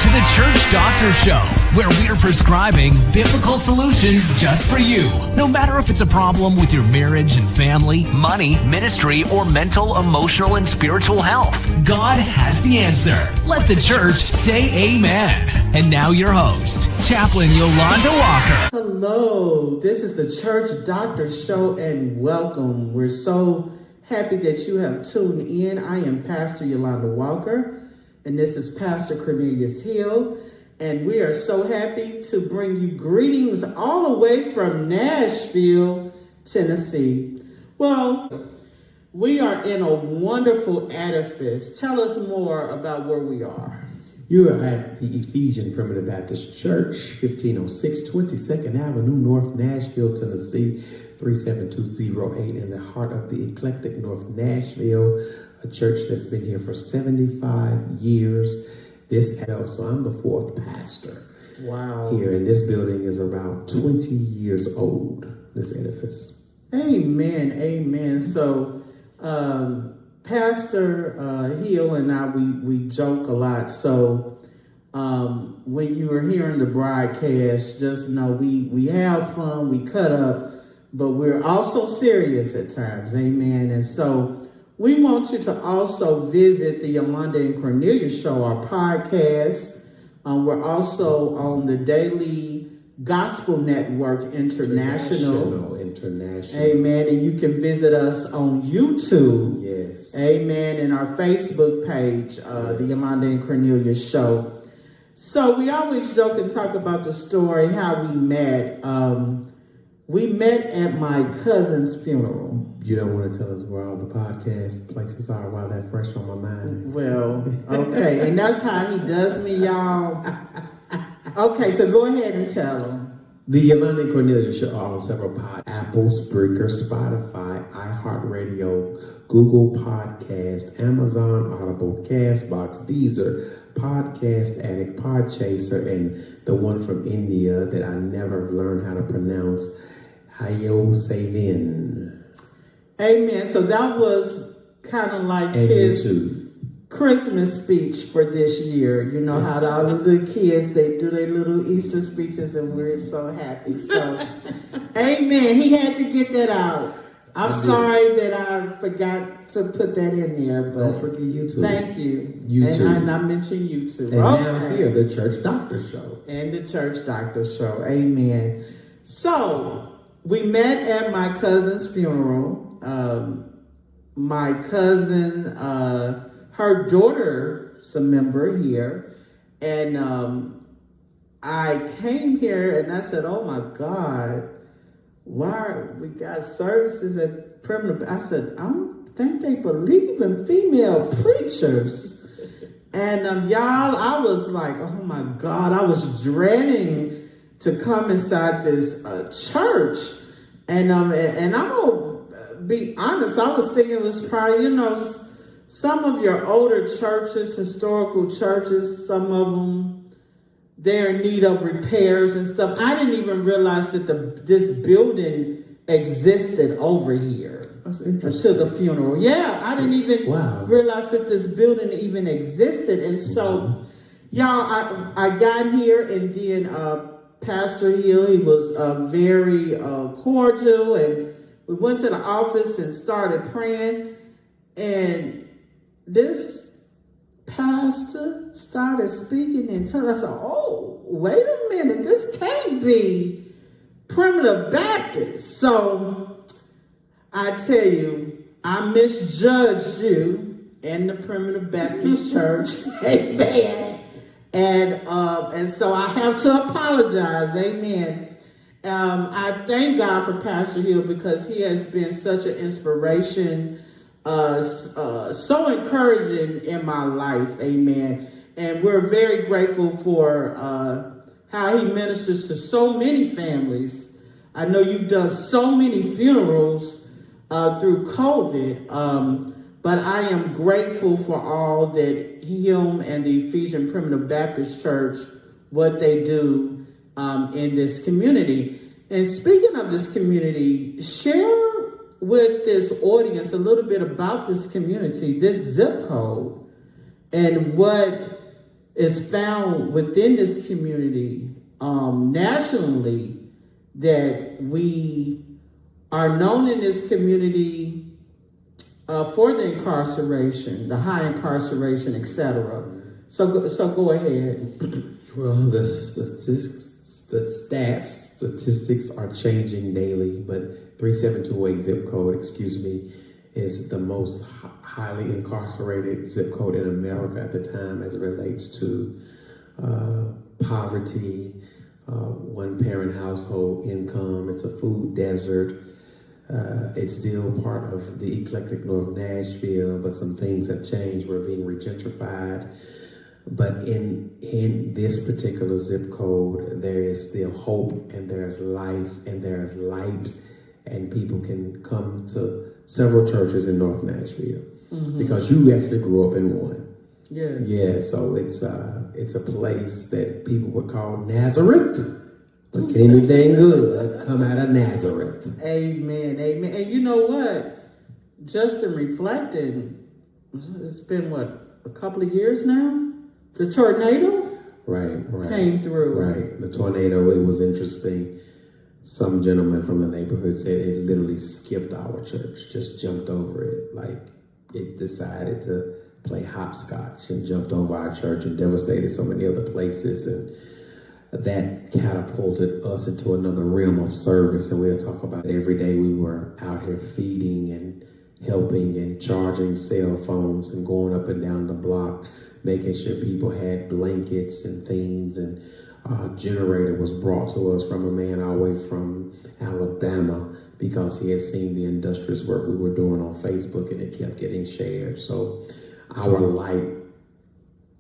to the Church Doctor Show, where we're prescribing biblical solutions just for you. No matter if it's a problem with your marriage and family, money, ministry, or mental, emotional, and spiritual health, God has the answer. Let the church say amen. And now your host, Chaplain Yolanda Walker. Hello, this is the Church Doctor Show, and welcome. We're so happy that you have tuned in. I am Pastor Yolanda Walker, and this is Pastor Cornelius Hill, and we are so happy to bring you greetings all the way from Nashville, Tennessee. Well, we are in a wonderful edifice. Tell us more about where we are. You are at the Ephesian Primitive Baptist Church, 1506 22nd Avenue, North Nashville, Tennessee, 37208, in the heart of the eclectic North Nashville, a church that's been here for 75 years. So I'm the fourth pastor. Wow. Here, and this building is around 20 years old, this edifice. Amen, amen. So, Pastor Hill and I, we joke a lot. So when you are hearing the broadcast, just know we have fun, we cut up, but we're also serious at times. Amen. And so we want you to also visit the Yolanda and Cornelius Show, our podcast. We're also on the Daily Gospel Network International. Amen. And you can visit us on YouTube. Yes. Amen. And our Facebook page, the Yolands and Cornelius Show. So we always joke and talk about the story, how we met. We met at my cousin's funeral. You don't want to tell us where all the podcast places are while that's fresh on my mind. Well, okay. And that's how he does me, y'all. Okay, so go ahead and tell them. The Yolanda and Cornelius Show are on several Apple, Spreaker, Spotify, iHeartRadio, Google Podcast, Amazon Audible, Castbox, Deezer, Podcast Addict, Podchaser, and the one from India that I never learned how to pronounce, Hayo Savin. Amen. So that was kind of like his Christmas speech for this year. You know how all of the kids, they do their little Easter speeches, and we're so happy. So, amen. He had to get that out. I'm sorry that I forgot to put that in there, but don't forget YouTube. Thank you. YouTube. And I mentioned YouTube. And now here, the Church Doctor Show. And the Church Doctor Show. Amen. So, we met at my cousin's funeral. My cousin, her daughter's a member here, and I came here and I said, "Oh my God, why we got services at Primitive?" I said, "I don't think they believe in female preachers." And y'all, I was like, "Oh my God," I was dreading to come inside this church, and I'm gonna be honest, I was thinking it was probably, some of your older churches, historical churches, some of them, they're in need of repairs and stuff. I didn't even realize that this building existed over here. That's interesting. To the funeral. Yeah, I didn't even realize that this building even existed. And so, y'all, I got here, and then Pastor Hill, he was very cordial, and we went to the office and started praying, and this pastor started speaking and told us, "Oh, wait a minute, this can't be Primitive Baptist." So I tell you, I misjudged you in the Primitive Baptist Church. Amen. And so I have to apologize. Amen. I thank God for Pastor Hill, because he has been such an inspiration, so encouraging in my life. Amen. And we're very grateful for how he ministers to so many families. I know you've done so many funerals through COVID, but I am grateful for all that him and the Ephesian Primitive Baptist Church, what they do in this community. And speaking of this community, share with this audience a little bit about this community, this zip code, and what it's found within this community, nationally, that we are known in this community for the incarceration, the high incarceration, etc. So go ahead. Well, the statistics are changing daily, but 3728 zip code, is the most highly incarcerated zip code in America at the time as it relates to poverty, one-parent household income. It's a food desert. It's still part of the eclectic North Nashville, but some things have changed. We're being regentrified. But in this particular zip code, there is still hope, and there's life, and there's light, and people can come to several churches in North Nashville because you actually grew up in one. Yes. Yeah, so it's a place that people would call Nazareth. But can anything good come out of Nazareth? Amen, amen. And you know what? Just in reflecting, it's been a couple of years now? The tornado right came through. Right. The tornado, it was interesting. Some gentleman from the neighborhood said it literally skipped our church, just jumped over it. Like it decided to play hopscotch and jumped over our church and devastated so many other places. And that catapulted us into another realm of service. And we'll talk about it. Every day we were out here feeding and helping and charging cell phones and going up and down the block, making sure people had blankets and things. And a generator was brought to us from a man all the way from Alabama because he had seen the industrious work we were doing on Facebook, and it kept getting shared. So our light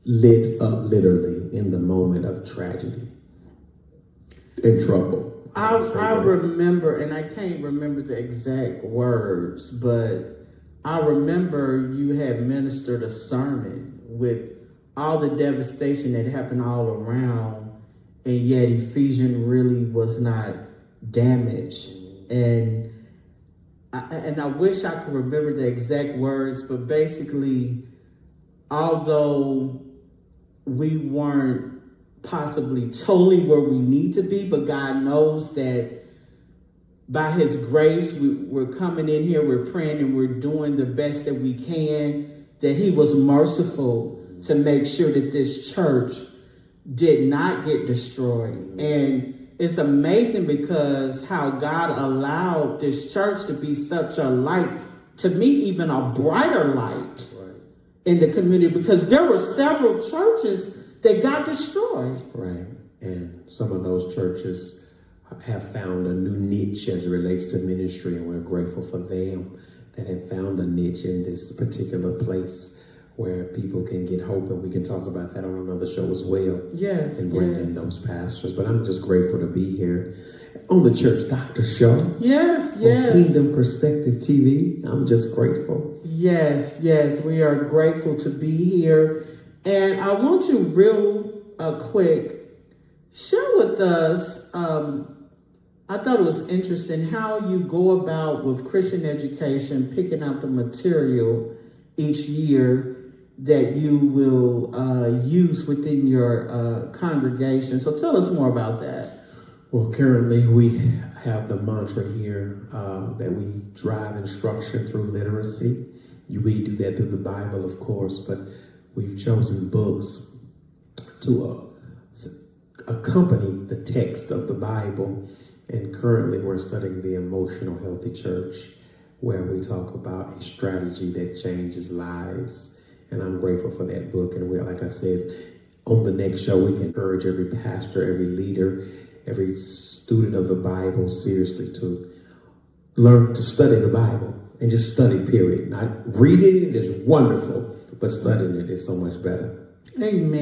lit up literally in the moment of tragedy and trouble. I remember, and I can't remember the exact words, but I remember you had ministered a sermon with all the devastation that happened all around, and yet Ephesians really was not damaged. And I wish I could remember the exact words, but basically, although we weren't possibly totally where we need to be, but God knows that by his grace, we're coming in here, we're praying, and we're doing the best that we can, that he was merciful to make sure that this church did not get destroyed. And it's amazing because how God allowed this church to be such a light, to me, even a brighter light in the community, because there were several churches that got destroyed. Right. And some of those churches have found a new niche as it relates to ministry, and we're grateful for them that have found a niche in this particular place where people can get hope, and we can talk about that on another show as well. Yes. And bring in those pastors. But I'm just grateful to be here on the Church Doctor Show. Yes. On Kingdom Perspective TV. I'm just grateful. Yes. We are grateful to be here. And I want you real quick, share with us, I thought it was interesting how you go about with Christian education, picking out the material each year that you will use within your congregation. So tell us more about that. Well, currently we have the mantra here that we drive instruction through literacy. We do that through the Bible, of course, but we've chosen books to accompany the text of the Bible. And currently we're studying the Emotional Healthy Church, where we talk about a strategy that changes lives. And I'm grateful for that book. And like I said, on the next show, we can encourage every pastor, every leader, every student of the Bible seriously to learn to study the Bible and just study, period. Not reading it is wonderful, but studying it is so much better. Amen.